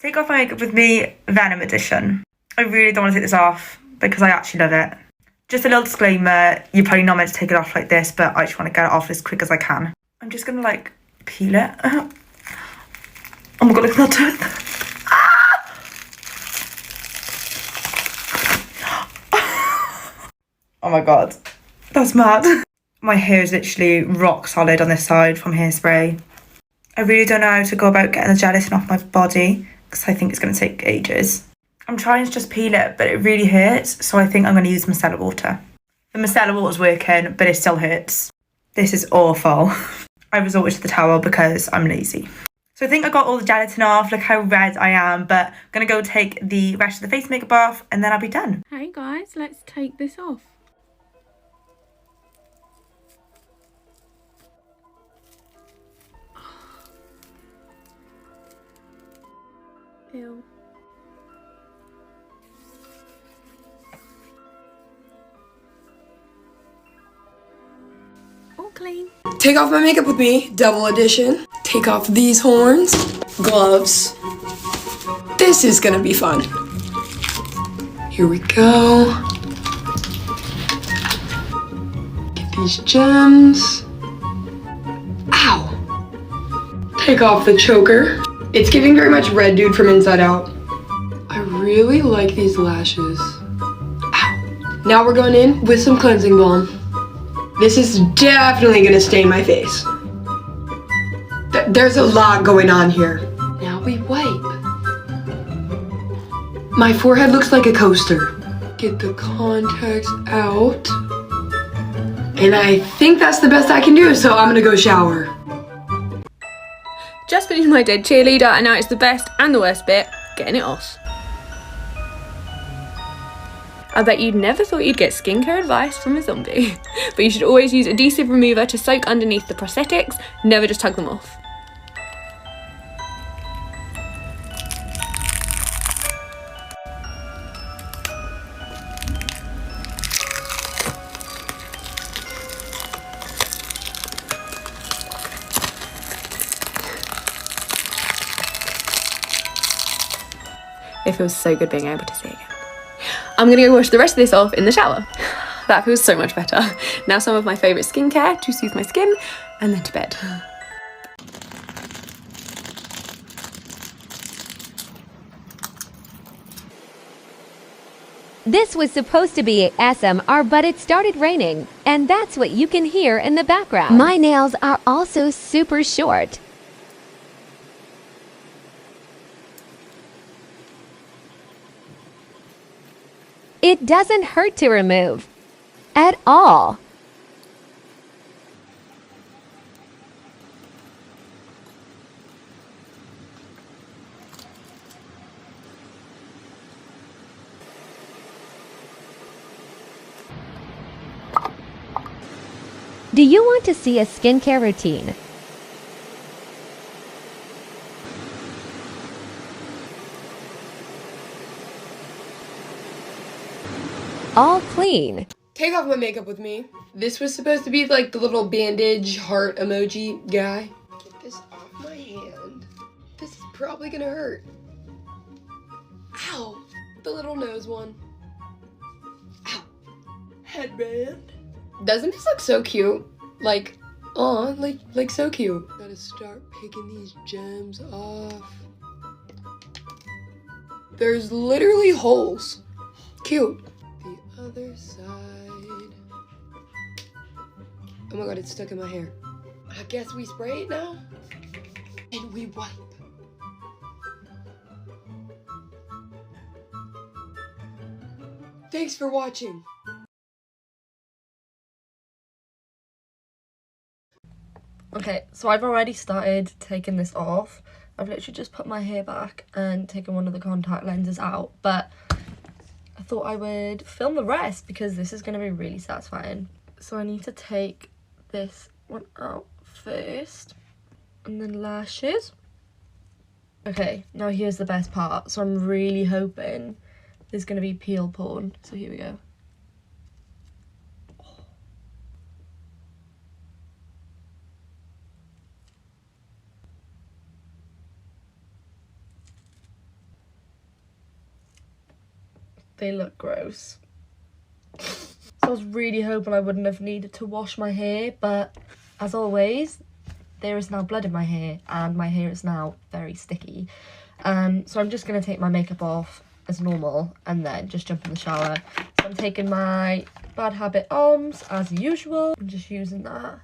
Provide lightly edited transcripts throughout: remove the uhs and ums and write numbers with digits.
Take off my makeup with me, Venom edition. I really don't want to take this off because I actually love it. Just a little disclaimer, you're probably not meant to take it off like this, but I just want to get it off as quick as I can. I'm just gonna like peel it. Oh my god, look at that. Oh my god, that's mad. My hair is literally rock solid on this side from hairspray. I really don't know how to go about getting the gelatin off my body because I think it's going to take ages. I'm trying to just peel it, but it really hurts, so I think I'm going to use micellar water. The micellar water's working, but it still hurts. This is awful. I resorted to the towel because I'm lazy. So I think I got all the gelatin off. Look how red I am, but I'm going to go take the rest of the face makeup off and then I'll be done. Hey guys, let's take this off. Ew. All clean. Take off my makeup with me, double edition. Take off these horns, gloves. This is gonna be fun. Here we go. Get these gems. Ow. Take off the choker. It's giving very much Red Dude from Inside Out. I really like these lashes. Ow. Now we're going in with some cleansing balm. This is definitely gonna stain my face. There's a lot going on here. Now we wipe. My forehead looks like a coaster. Get the contacts out. And I think that's the best I can do, so I'm gonna go shower. Just finished my dead cheerleader and now it's the best and the worst bit, getting it off. I bet you'd never thought you'd get skincare advice from a zombie. But you should always use adhesive remover to soak underneath the prosthetics, never just tug them off. It feels so good being able to see again. I'm gonna go wash the rest of this off in the shower. That feels so much better. Now some of my favourite skincare to soothe my skin, and then to bed. This was supposed to be ASMR, but it started raining, and that's what you can hear in the background. My nails are also super short. It doesn't hurt to remove. At all. Do you want to see a skincare routine? All clean. Take off my makeup with me. This was supposed to be like the little bandage heart emoji guy. Get this off my hand. This is probably gonna hurt. Ow! The little nose one. Ow! Headband. Doesn't this look so cute? Like, aw, like so cute. Gotta start picking these gems off. There's literally holes. Cute. The other side. Oh my god, it's stuck in my hair. I guess we spray it now. And we wipe. Thanks for watching. Okay, so I've already started taking this off. I've literally just put my hair back and taken one of the contact lenses out, but I thought I would film the rest because this is going to be really satisfying. So I need to take this one out first, and then lashes. Okay, now here's the best part. So I'm really hoping there's going to be peel porn. So here we go. they look gross. So I was really hoping I wouldn't have needed to wash my hair, but as always, there is now blood in my hair and my hair is now very sticky. So I'm just going to take my makeup off as normal and then just jump in the shower. So I'm taking my Bad Habit Arms as usual. I'm just using that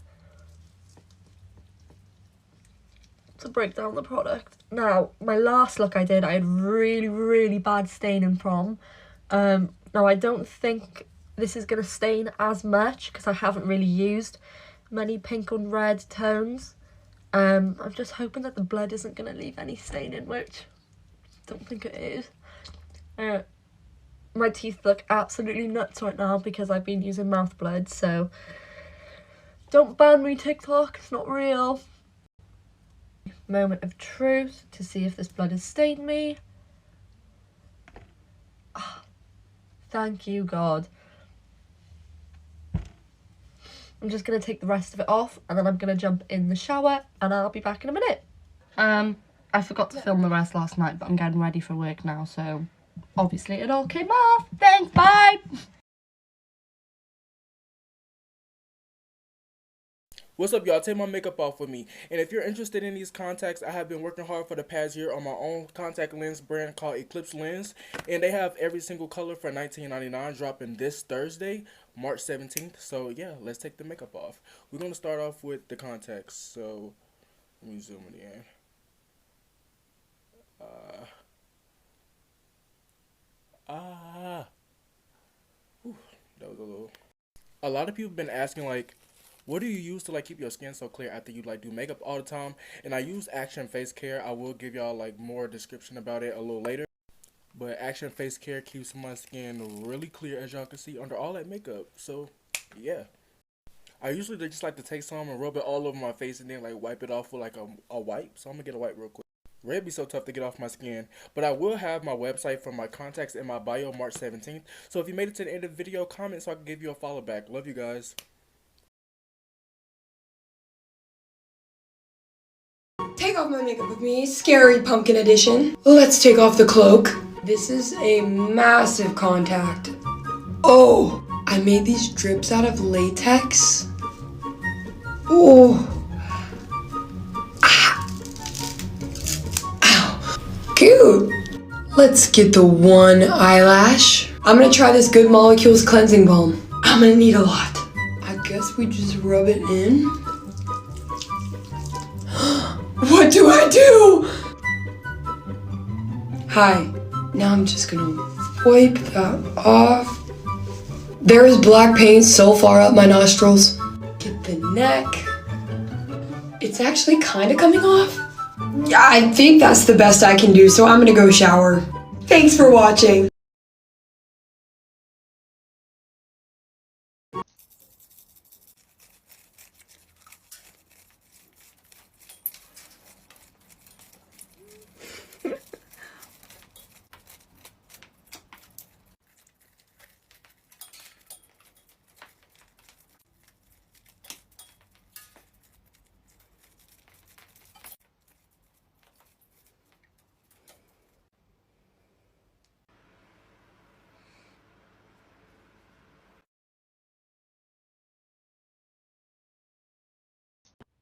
to break down the product. Now, my last look I did, I had really bad staining from. Now I don't think this is going to stain as much because I haven't really used many pink and red tones. I'm just hoping that the blood isn't going to leave any staining, which I don't think it is. My teeth look absolutely nuts right now because I've been using mouth blood, so don't ban me, TikTok, it's not real. Moment of truth to see if this blood has stained me. Oh, thank you, God. I'm just going to take the rest of it off and then I'm going to jump in the shower and I'll be back in a minute. I forgot to film the rest last night, but I'm getting ready for work now, so obviously it all came off. Thanks, bye! What's up, y'all? Take my makeup off with me. And if you're interested in these contacts, I have been working hard for the past year on my own contact lens brand called Eclipse Lens. And they have every single color for $19.99, dropping this Thursday, March 17th. So yeah, let's take the makeup off. We're going to start off with the contacts. So let me zoom it in. That was a little... A lot of people have been asking, like, what do you use to, like, keep your skin so clear after you, like, do makeup all the time? And I use Action Face Care. I will give y'all, like, more description about it a little later. But Action Face Care keeps my skin really clear, as y'all can see, under all that makeup. So, yeah. I usually just like to take some and rub it all over my face and then, like, wipe it off with, like, a wipe. So I'm going to get a wipe real quick. Red be so tough to get off my skin, but I will have my website for my contacts in my bio March 17th. So if you made it to the end of the video, comment so I can give you a follow back. Love you guys. Take off my makeup with me, Scary Pumpkin Edition. Let's take off the cloak. This is a massive contact. Oh, I made these drips out of latex. Oh. Cute. Let's get the one eyelash. I'm gonna try this Good Molecules cleansing balm. I'm gonna need a lot. I guess we just rub it in. What do I do? Hi. Now I'm just gonna wipe that off. There is black paint so far up my nostrils. Get the neck. It's actually kind of coming off. Yeah, I think that's the best I can do, so I'm gonna go shower. Thanks for watching.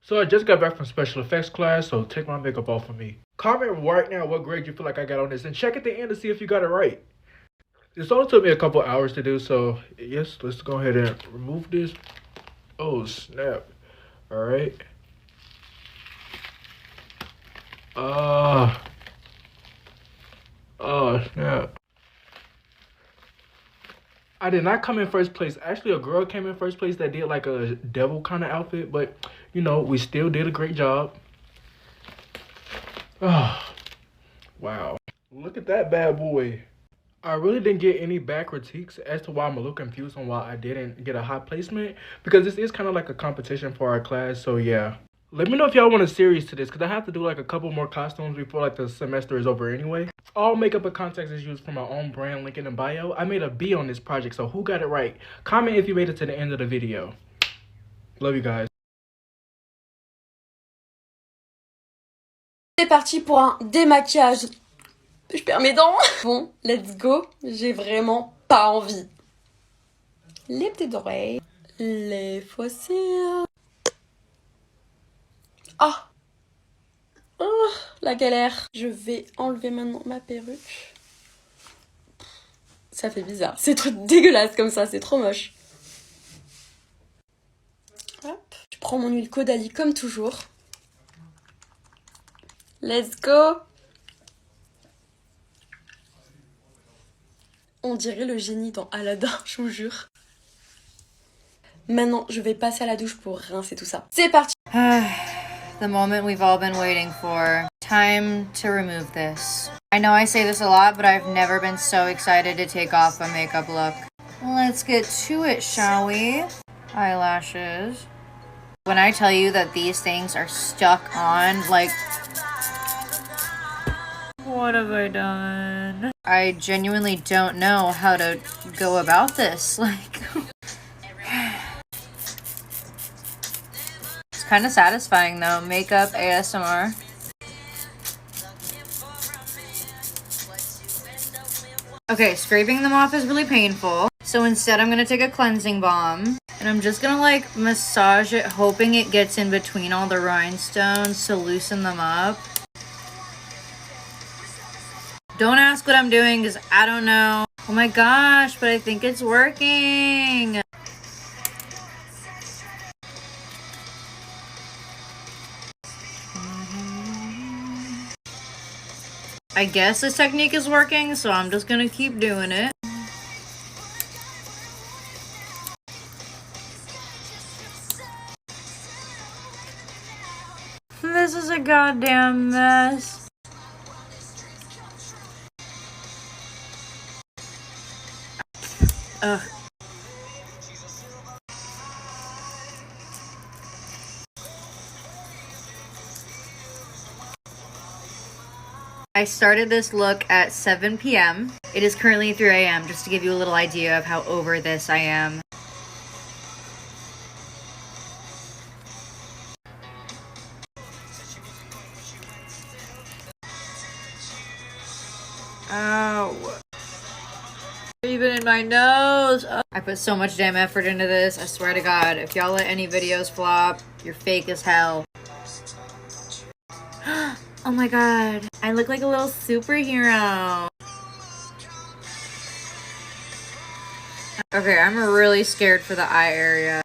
So I just got back from special effects class, so take my makeup off of me. Comment right now what grade you feel like I got on this, and check at the end to see if you got it right. This only took me a couple hours to do, so yes, let's go ahead and remove this. Oh snap! All right. Oh snap! I did not come in first place. Actually, a girl came in first place that did like a devil kind of outfit, but you know, we still did a great job. Oh, wow. Look at that bad boy. I really didn't get any bad critiques as to why I'm a little confused on why I didn't get a high placement, because this is kind of like a competition for our class, so yeah. Let me know if y'all want a series to this, because I have to do like a couple more costumes before like the semester is over anyway. All makeup and contacts is used from my own brand, link in the bio. I made a B on this project, so who got it right? Comment if you made it to the end of the video. Love you guys. C'est parti pour un démaquillage Je perds mes dents. Bon, let's go. J'ai vraiment pas envie. Les petites oreilles. Les fossiles. Ah. Oh, la galère. Je vais enlever maintenant ma perruque. Ça fait bizarre. C'est trop dégueulasse comme ça, c'est trop moche. Hop. Je prends mon huile Caudalie comme toujours. Let's go. On dirait le génie dans Aladdin, je vous jure. Maintenant, je vais passer à la douche pour rincer tout ça. C'est parti. The moment we've all been waiting for. Time to remove this. I know I say this a lot, but I've never been so excited to take off a makeup look. Let's get to it, shall we? Eyelashes. When I tell you that these things are stuck on, like... What have I done? I genuinely don't know how to go about this. Like... It's kind of satisfying though. Makeup ASMR. Okay, scraping them off is really painful. So instead I'm gonna take a cleansing balm. And I'm just gonna like massage it, hoping it gets in between all the rhinestones to loosen them up. Don't ask what I'm doing because I don't know. Oh my gosh, but I think it's working. I guess this technique is working, so I'm just gonna keep doing it. This is a goddamn mess. Ugh. I started this look at 7 p.m. It is currently 3 a.m. just to give you a little idea of how over this I am. Ow. Even in my nose. Oh. I put so much damn effort into this. I swear to God, if y'all let any videos flop, you're fake as hell. Oh my God. I look like a little superhero. Okay, I'm really scared for the eye area.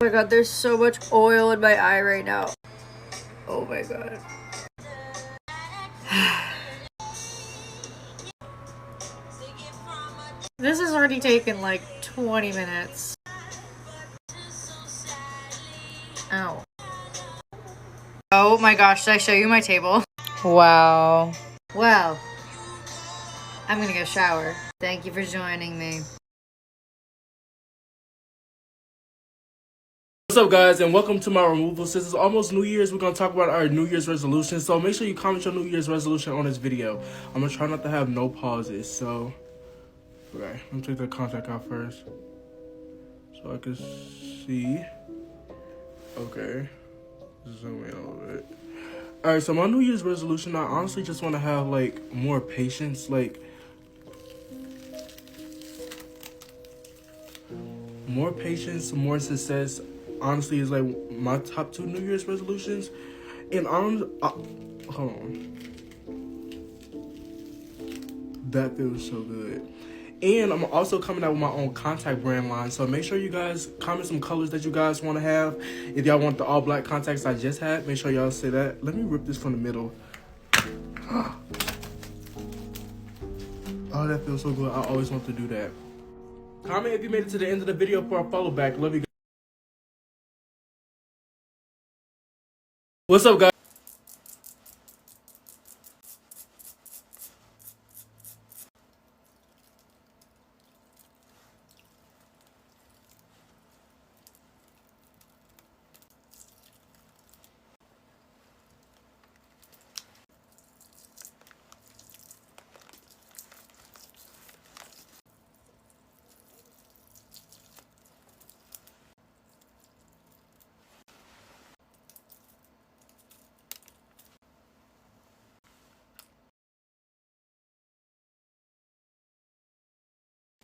Oh my God, there's so much oil in my eye right now. Oh my God. This has already taken like 20 minutes. Ow. Oh my gosh, should I show you my table? Wow. Well, I'm gonna go shower. Thank you for joining me. What's up guys and welcome to my removal. Since it's almost New Year's, we're going to talk about our New Year's resolution. So make sure you comment your New Year's resolution on this video. I'm going to try not to have no pauses. So, okay, let me take the contact out first. So I can see. Okay. Zoom in a little bit. Alright, so my New Year's resolution, I honestly just want to have like more patience. Like, more patience, more success. Honestly, is like my top 2 New Year's resolutions. And hold on, that feels so good. And I'm also coming out with my own contact brand line, so make sure you guys comment some colors that you guys want to have. If y'all want the all black contacts I just had, make sure y'all say that. Let me rip this from the middle. Oh, that feels so good. I always want to do that. Comment if you made it to the end of the video for a follow back. Love you guys. What's up, guys?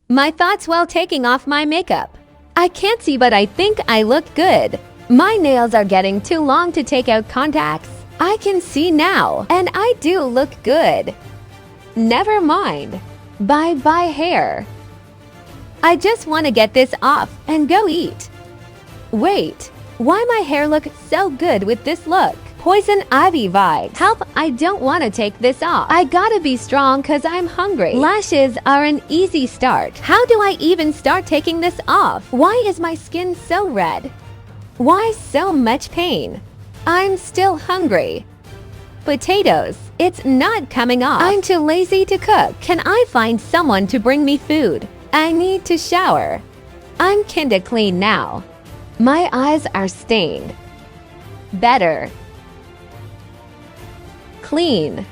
My thoughts while taking off my makeup. I can't see, but I think I look good. My nails are getting too long to take out contacts. I can see now, and I do look good. Never mind. Bye-bye hair. I just want to get this off and go eat. Wait, why my hair look so good with this look? Poison ivy vibes. Help, I don't want to take this off. I gotta be strong cause I'm hungry. Lashes are an easy start. How do I even start taking this off? Why is my skin so red? Why so much pain? I'm still hungry. Potatoes. It's not coming off. I'm too lazy to cook. Can I find someone to bring me food? I need to shower. I'm kinda clean now. My eyes are stained. Better. Clean.